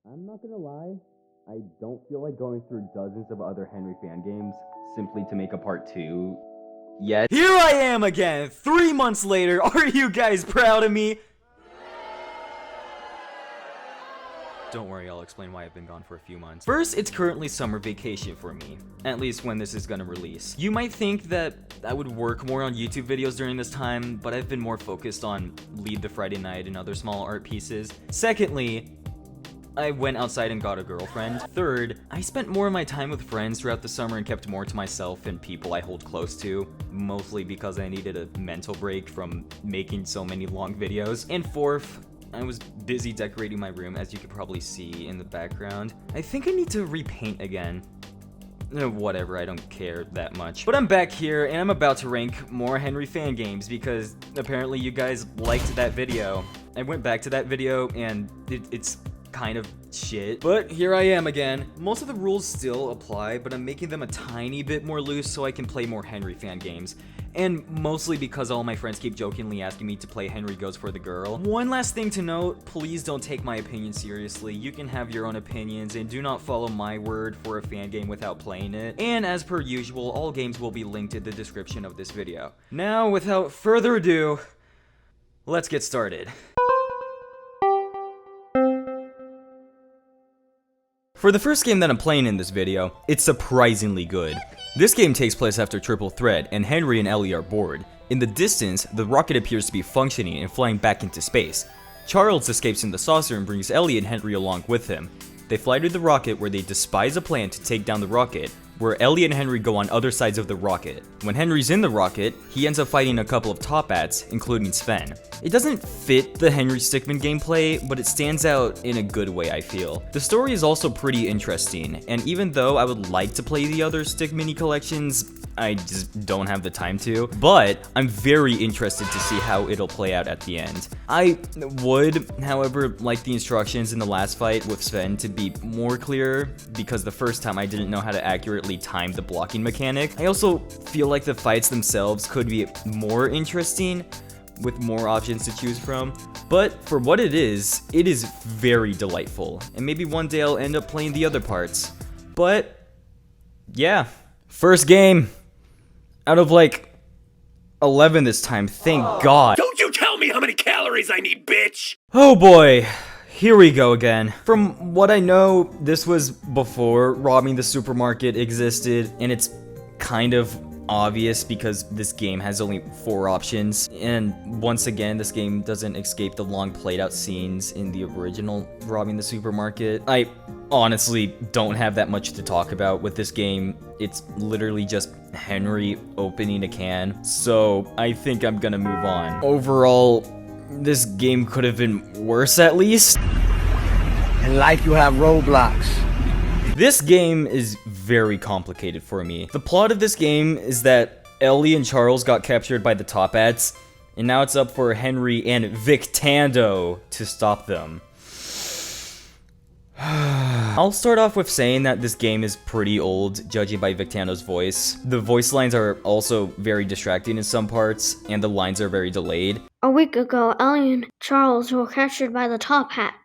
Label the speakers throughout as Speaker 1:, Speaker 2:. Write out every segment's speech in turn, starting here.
Speaker 1: I'm not gonna lie, I don't feel like going through dozens of other Henry fan games simply to make a part 2 yet.
Speaker 2: Here I am again, 3 months later. Are you guys proud of me? Don't worry, I'll explain why I've been gone for a few months. First, it's currently summer vacation for me, at least when this is gonna release. You might think that I would work more on YouTube videos during this time, but I've been more focused on Lead the Friday Night and other small art pieces. Secondly, I went outside and got a girlfriend. Third, I spent more of my time with friends throughout the summer and kept more to myself and people I hold close to, mostly because I needed a mental break from making so many long videos. And fourth, I was busy decorating my room, as you could probably see in the background. I think I need to repaint again. Whatever, I don't care that much. But I'm back here, and I'm about to rank more Henry fan games, because apparently you guys liked that video. I went back to that video, and it's kind of shit. But here I am again. Most of the rules still apply, but I'm making them a tiny bit more loose so I can play more Henry fan games. And mostly because all my friends keep jokingly asking me to play Henry Goes for the Girl. One last thing to note, please don't take my opinion seriously. You can have your own opinions, and do not follow my word for a fan game without playing it. And as per usual, all games will be linked in the description of this video. Now, without further ado, let's get started. For the first game that I'm playing in this video, it's surprisingly good. This game takes place after Triple Threat, and Henry and Ellie are bored. In the distance, the rocket appears to be functioning and flying back into space. Charles escapes in the saucer and brings Ellie and Henry along with him. They fly to the rocket, where they despise a plan to take down the rocket, where Ellie and Henry go on other sides of the rocket. When Henry's in the rocket, he ends up fighting a couple of top hats, including Sven. It doesn't fit the Henry Stickmin gameplay, but it stands out in a good way, I feel. The story is also pretty interesting, and even though I would like to play the other Stickmini collections, I just don't have the time to. But I'm very interested to see how it'll play out at the end. I would, however, like the instructions in the last fight with Sven to be more clear, because the first time I didn't know how to accurately time the blocking mechanic. I also feel like the fights themselves could be more interesting, with more options to choose from. But for what it is very delightful, and maybe one day I'll end up playing the other parts. But yeah, first game out of like 11 this time, thank God.
Speaker 3: Don't you tell me how many calories I need, bitch!
Speaker 2: Oh boy, here we go again. From what I know, this was before robbing the supermarket existed, and it's kind of obvious because this game has only 4 options, and once again, this game doesn't escape the long played out scenes in the original robbing the supermarket. I honestly don't have that much to talk about with this game. It's literally just Henry opening a can, so I think I'm gonna move on. Overall, this game could have been worse at least.
Speaker 4: In life you have roadblocks.
Speaker 2: This game is very complicated for me. The plot of this game is that Ellie and Charles got captured by the Top Hats, and now it's up for Henry and Victando to stop them. I'll start off with saying that this game is pretty old, judging by Victando's voice. The voice lines are also very distracting in some parts, and the lines are very delayed.
Speaker 5: A week ago, Ellie and Charles were captured by the Top Hat.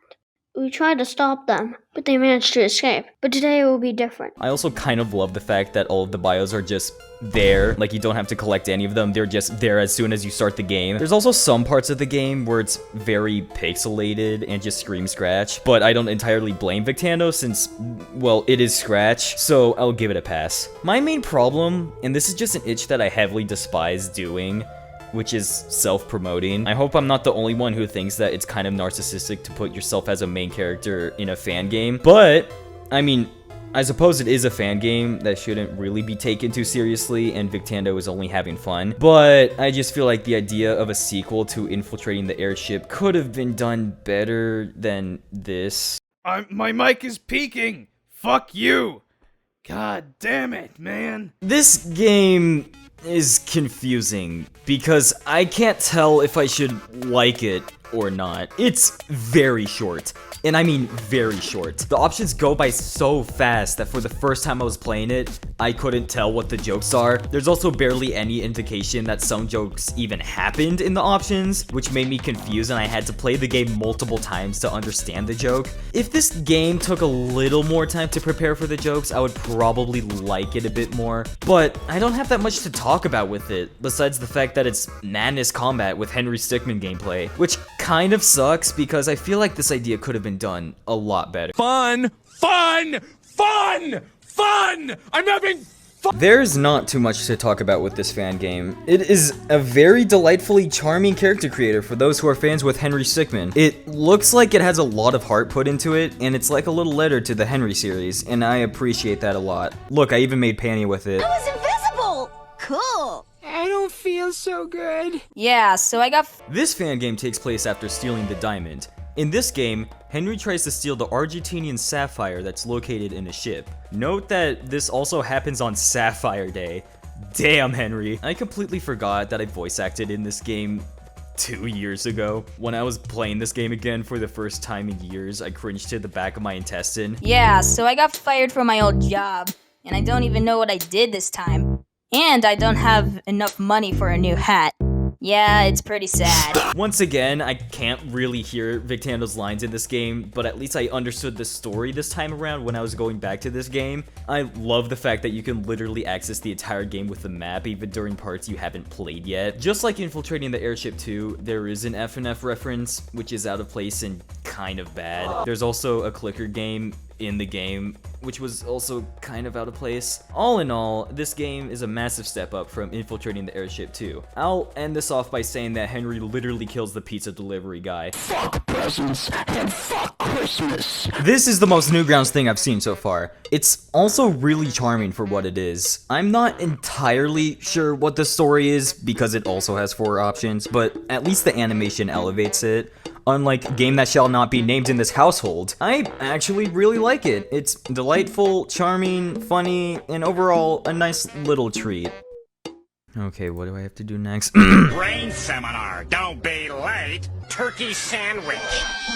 Speaker 5: We tried to stop them, but they managed to escape. But today it will be different.
Speaker 2: I also kind of love the fact that all of the bios are just there. Like, you don't have to collect any of them. They're just there as soon as you start the game. There's also some parts of the game where it's very pixelated and just scream Scratch. But I don't entirely blame Victando since, well, it is Scratch. So I'll give it a pass. My main problem, and this is just an itch that I heavily despise doing, which is self-promoting. I hope I'm not the only one who thinks that it's kind of narcissistic to put yourself as a main character in a fan game. But, I mean, I suppose it is a fan game that shouldn't really be taken too seriously, and Victando is only having fun. But I just feel like the idea of a sequel to Infiltrating the Airship could have been done better than this.
Speaker 3: My mic is peaking! Fuck you! God damn it, man!
Speaker 2: This game is confusing because I can't tell if I should like it or not. It's very short, and I mean very short. The options go by so fast that for the first time I was playing it, I couldn't tell what the jokes are. There's also barely any indication that some jokes even happened in the options, which made me confused and I had to play the game multiple times to understand the joke. If this game took a little more time to prepare for the jokes, I would probably like it a bit more, but I don't have that much to talk about with it, besides the fact that it's madness combat with Henry Stickmin gameplay, which kind of sucks because I feel like this idea could have been done a lot better.
Speaker 3: Fun! Fun! Fun! Fun! I'm having fun!
Speaker 2: There's not too much to talk about with this fan game. It is a very delightfully charming character creator for those who are fans with Henry Stickmin. It looks like it has a lot of heart put into it, and it's like a little letter to the Henry series, and I appreciate that a lot. Look, I even made Panny with it.
Speaker 6: I was invisible! Cool!
Speaker 7: I don't feel so good.
Speaker 6: Yeah, so I got
Speaker 2: This fan game takes place after stealing the diamond. In this game, Henry tries to steal the Argentinian sapphire that's located in a ship. Note that this also happens on Sapphire Day. Damn, Henry. I completely forgot that I voice acted in this game 2 years ago. When I was playing this game again for the first time in years, I cringed to the back of my intestine.
Speaker 6: Yeah, so I got fired from my old job, and I don't even know what I did this time. And I don't have enough money for a new hat. Yeah, it's pretty sad.
Speaker 2: Once again, I can't really hear Victando's lines in this game, but at least I understood the story this time around when I was going back to this game. I love the fact that you can literally access the entire game with the map, even during parts you haven't played yet. Just like Infiltrating the Airship 2, there is an FNF reference, which is out of place and kind of bad. There's also a clicker game in the game, which was also kind of out of place. All in all, this game is a massive step up from Infiltrating the Airship 2. I'll end this off by saying that Henry literally kills the pizza delivery guy.
Speaker 4: Fuck presents and fuck Christmas.
Speaker 2: This is the most Newgrounds thing I've seen so far. It's also really charming for what it is. I'm not entirely sure what the story is because it also has 4 options, but at least the animation elevates it. Unlike Game That Shall Not Be Named in This Household, I actually really like it. It's delightful, charming, funny, and overall a nice little treat. Okay, what do I have to do next?
Speaker 8: Brain seminar, don't be late. Turkey sandwich.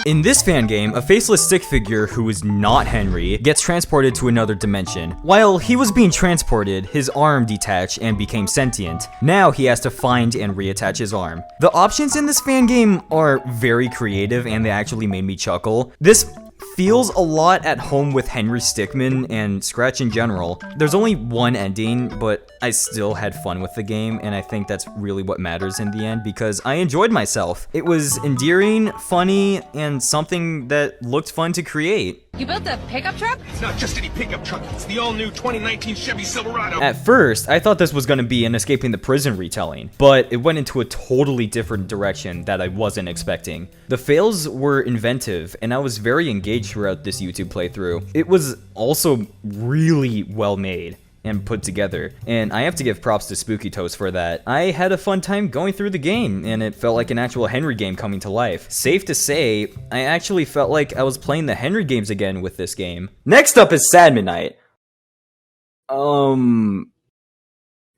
Speaker 2: In this fan game, a faceless stick figure who is not Henry gets transported to another dimension. While he was being transported, his arm detached and became sentient. Now he has to find and reattach his arm. The options in this fan game are very creative and they actually made me chuckle. This feels a lot at home with Henry Stickmin and Scratch in general. There's only one ending, but I still had fun with the game, and I think that's really what matters in the end because I enjoyed myself. It was endearing, funny, and something that looked fun to create.
Speaker 9: You built a pickup truck?
Speaker 8: It's not just any pickup truck, it's the all-new 2019 Chevy Silverado.
Speaker 2: At first, I thought this was going to be an Escaping the Prison retelling, but it went into a totally different direction that I wasn't expecting. The fails were inventive, and I was very engaged throughout this YouTube playthrough. It was also really well made and put together, and I have to give props to Spooky Toast for that. I had a fun time going through the game, and it felt like an actual Henry game coming to life. Safe to say, I actually felt like I was playing the Henry games again with this game. Next up is Sadmin Night.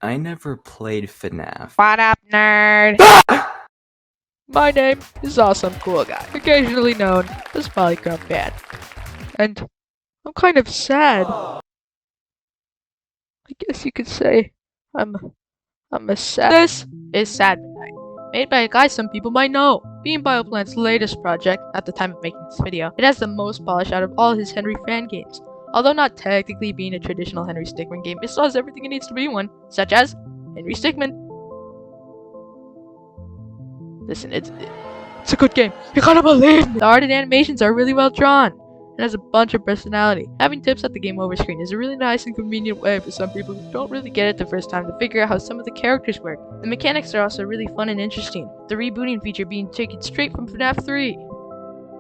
Speaker 2: I never played FNAF.
Speaker 7: What up, nerd? My name is Awesome Cool Guy, occasionally known as Polychrome Fan. And I'm kind of sad. I guess you could say I'm a sad. This is Sadmin Night, made by a guy some people might know, being BioPlant's latest project at the time of making this video. It has the most polish out of all his Henry fan games. Although not technically being a traditional Henry Stickmin game, it still has everything it needs to be one, such as Henry Stickmin. Listen, it's a good game. You gotta believe me. The art and animations are really well drawn. It has a bunch of personality. Having tips at the game over screen is a really nice and convenient way for some people who don't really get it the first time to figure out how some of the characters work. The mechanics are also really fun and interesting, the rebooting feature being taken straight from FNAF 3.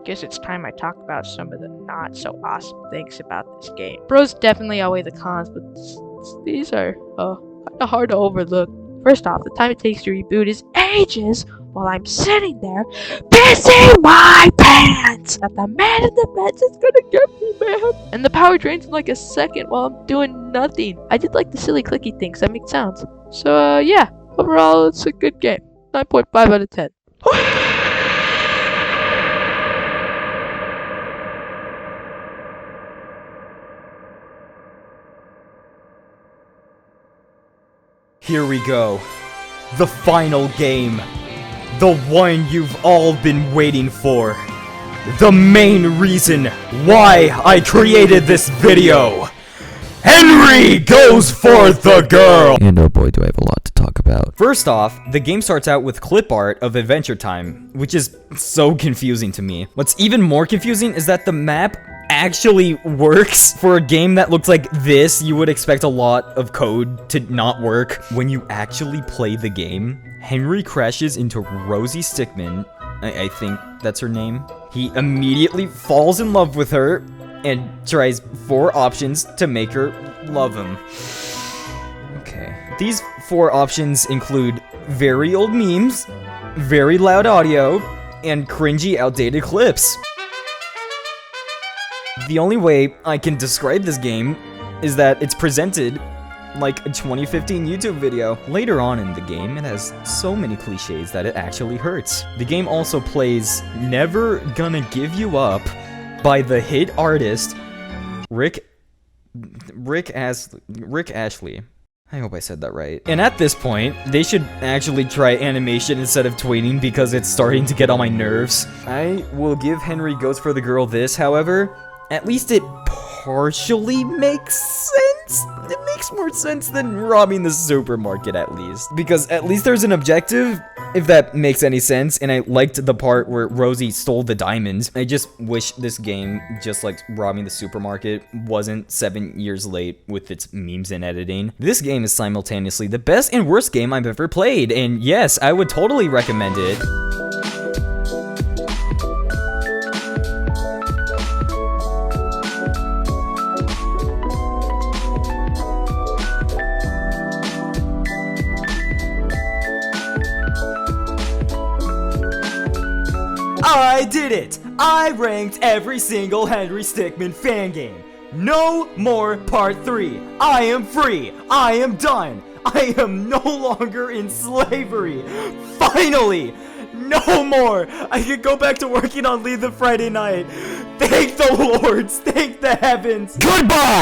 Speaker 7: Guess it's time I talk about some of the not so awesome things about this game. Pros definitely outweigh the cons, but these are kinda hard to overlook. First off, the time it takes to reboot is ages while I'm sitting there pissing my pants that the man in the fence is gonna get me, man. And the power drains in like a second while I'm doing nothing. I did like the silly clicky things that make sounds. So yeah, overall it's a good game. 9.5 out of 10.
Speaker 2: Here we go. The final game. The one you've all been waiting for. The main reason why I created this video. Henry goes for the girl!
Speaker 9: And oh boy, do I have a lot to talk about.
Speaker 2: First off, the game starts out with clip art of Adventure Time, which is so confusing to me. What's even more confusing is that the map actually works. For a game that looks like this, you would expect a lot of code to not work. When you actually play the game, Henry crashes into Rosie Stickmin, I think that's her name. He immediately falls in love with her and tries 4 options to make her love him. Okay. These 4 options include very old memes, very loud audio, and cringy outdated clips. The only way I can describe this game is that it's presented like a 2015 YouTube video. Later on in the game, it has so many cliches that it actually hurts. The game also plays Never Gonna Give You Up by the hit artist Rick Ashley. I hope I said that right. And at this point, they should actually try animation instead of tweeting because it's starting to get on my nerves. I will give Henry Goes for the Girl this, however, at least it partially makes sense. It makes more sense than robbing the supermarket, at least. Because at least there's an objective, if that makes any sense, and I liked the part where Rosie stole the diamonds. I just wish this game, just like robbing the supermarket, wasn't 7 years late with its memes and editing. This game is simultaneously the best and worst game I've ever played, and yes, I would totally recommend it. I did it! I ranked every single Henry Stickmin fan game. No more part 3. I am free. I am done. I am no longer in slavery. Finally! No more! I can go back to working on Leave the Friday Night. Thank the Lords. Thank the heavens.
Speaker 9: Goodbye!